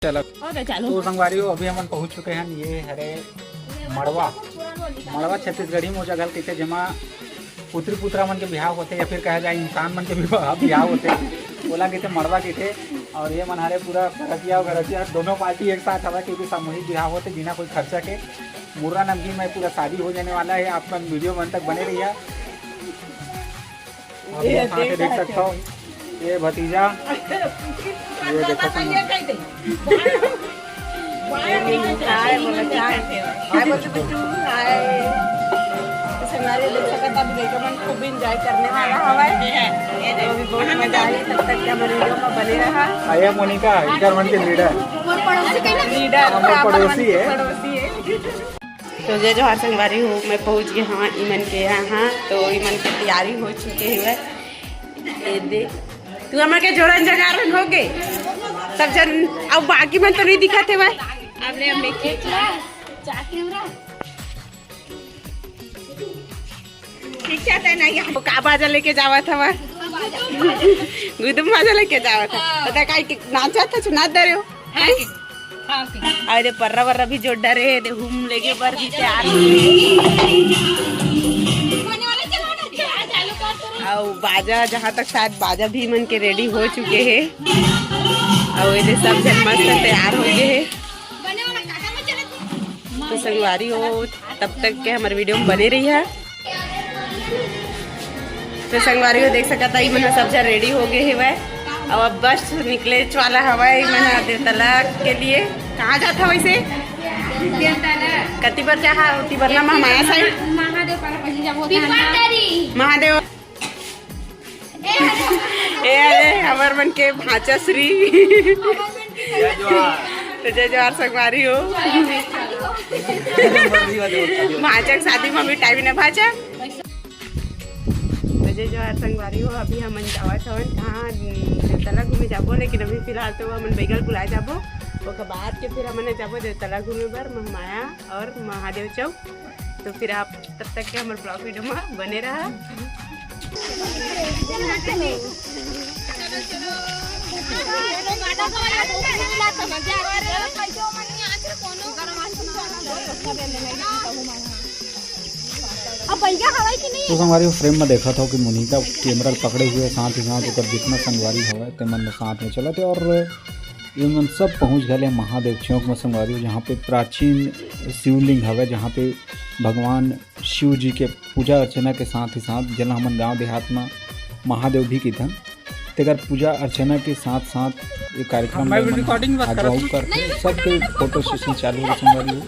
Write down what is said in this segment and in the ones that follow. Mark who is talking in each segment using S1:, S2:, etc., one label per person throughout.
S1: चलो तो संगवारी अभी हम पहुंच चुके हैं। ये हरे मड़वा छत्तीसगढ़ी में जगह कहते जमा पुत्री पुत्रा मन के बिहाव होते या फिर कहा जाए इंसान मन के बिहाव होते बोला कहते मड़वा कहते। और ये मन हरे पूरा घरतिया दोनों पार्टी एक साथ हवा क्योंकि सामूहिक बिहाव होते बिना कोई खर्चा के। मुर्रा नमकीन में पूरा शादी हो जाने वाला है। आपका वीडियो मन तक बने रहिए। देख सकते हो ये भतीजा ये देखो
S2: खूब इंजॉय करने वाला बने रहा।
S1: आया मोनिका इधर मन के लीडर पड़ोसी है।
S2: तो जय जोहार संगवारी हो, मैं पहुंच गई हाँ ईमन के यहाँ। तो ईमन की तैयारी हो चुके हुए दे तू हमारे के जोरन जगारन हो गए सब जन। अब बाकी में तो नहीं दिखा थे भाई हमने खींचला ठीक है ना। यहाँ का बाजा लेके जावा था वह गुदम बाजा लेके जावा था पता का नाचा था सुना दे रहे हो। अरे पर्रा वर्रा भी जो डरे हम लेके बर भी तैयार और बाजा जहाँ तक शायद बाजा भी मन के रेडी हो चुके हैं और ये सब जन मस्त तैयार हो गए हैं। तो संगवारी हो तब तक के हमारे वीडियो में बने रही है। तो संगवारी हो देख सकता था मैंने सब जन रेडी हो गए है वह और अब बस निकले वाला हवा मैंने देवतला के लिए। कहाँ जाता वैसे कति बार चाह तिबरला महामाया साइड महादेव ए हमार मन के भाचा श्री तो जय जोहार संगवारी हो। भाचा की शादी में भी टाइम न भाचा तो जय जोहार संगवारी हो। अभी हम जावत हवन कहाँ देवतला घूमे जाबो लेकिन अभी फिलहाल तो हम बैगल बुलाए जाबो ओकर बाद के फिर हमने जाबो देवतला घूमे बर महामाया और महादेव चौक। तो फिर आप तब तक के हमारे ब्लॉग वीडियो में बने रहा।
S1: तो संगवारी फ्रेम में देखा था कि मोनिका कैमरा पकड़े हुए साथ ही साथ उधर जितना संगवारी हवा ते मन साथ में चला थे और ये मन सब पहुँच गए महादेव चौक में संगवारी जहाँ पे प्राचीन शिवलिंग हवे जहाँ पे भगवान शिव जी के पूजा अर्चना के साथ ही साथ जना हमन गाँव देहात में महादेव भी की थन तेकर पूजा अर्चना के साथ साथ ये कार्यक्रम करते सबके फोटो सेशन चालू है संगवारी।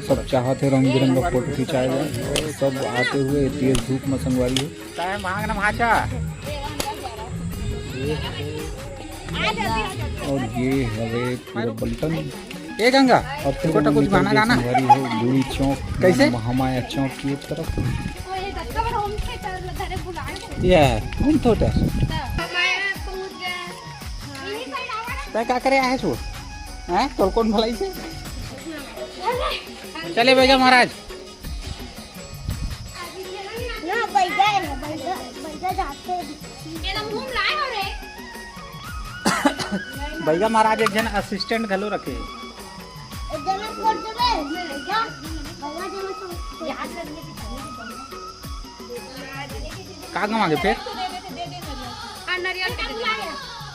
S1: सब चाहते रंग बिरंग का फोटो खिंचाया जाए और सब आते हुए तेज धूप में संगवारी हो। और ये हवे पूरा पलटन ये गंगा और छोटा कुछ गाना गाना है लूड़ी चौक कैसे महामाया चौक की तरफ ये हम थोड़ा क्या करे आए छो हैं तो कौन भलाई से चले भैया महाराज भैया महाराज एक जन असिस्टेंट घलो रखे का गवा गए फिर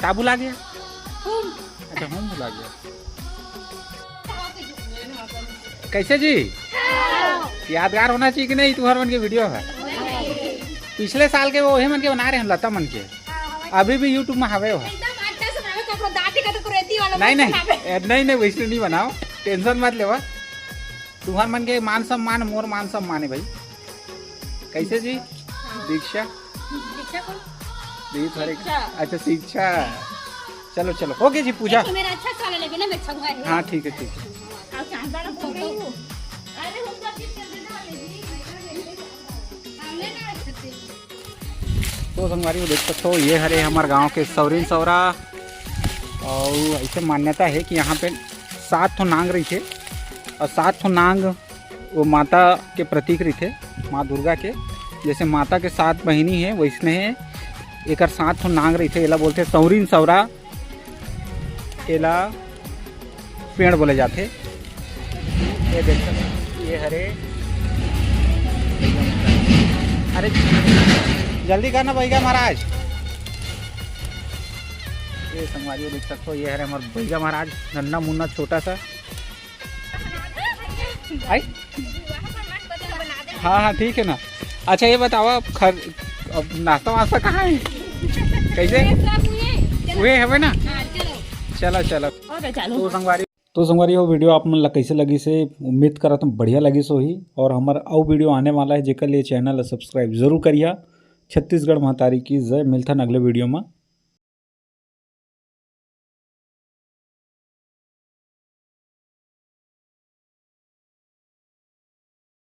S1: टाबू ला गया। अच्छा हम बुला गया कैसे जी यादगार होना चाहिए कि नहीं। तुम्हारे मन के वीडियो है पिछले साल के वो मन के बना रहे हैं लता मन के अभी भी यूट्यूब में हवे हो। नहीं वैसे नहीं बनाओ टेंशन मत ले। तुम्हार मन के मान सम्मान मोर मान सम्मान है भाई। कैसे जी दीक्षा अच्छा शिक्षा चलो चलो हो गया जी पूजा तो मेरा अच्छा लगे ना मैं हाँ ठीक है ठीक है। तो संगवारी देख सकते हो ये हरे हमारे गांव के सौरीन सौरा और ऐसे मान्यता है कि यहाँ पे 7 ठो नांग रही थे और 7 ठो नांग वो माता के प्रतीक रही थे माँ दुर्गा के। जैसे माता के 7 बहिनी है वैसने है एक 7 ठो नांग रही थे एला बोलते सौरीन सौरा एला पेड़ बोले जाते। ये देख सकते ये हरे, अरे जल्दी करना भैया महाराज। ये संगवारी देख सकते हो, ये हरे हमारे भैया महाराज, नन्ना मुन्ना छोटा सा। आई हाँ ठीक है ना। अच्छा ये बताओ अब नाश्ता वास्ता कहाँ है, कैसे हुए हवे ना। चलो तो संगवारी हो वीडियो आप मन ला कैसे लगी से उम्मीद करा तुम बढ़िया लगी सो ही। और हमारा और वीडियो आने वाला है जेकर लिए चैनल सब्सक्राइब जरूर करिए। छत्तीसगढ़ महतारी की जय। मिलता अगले वीडियो में।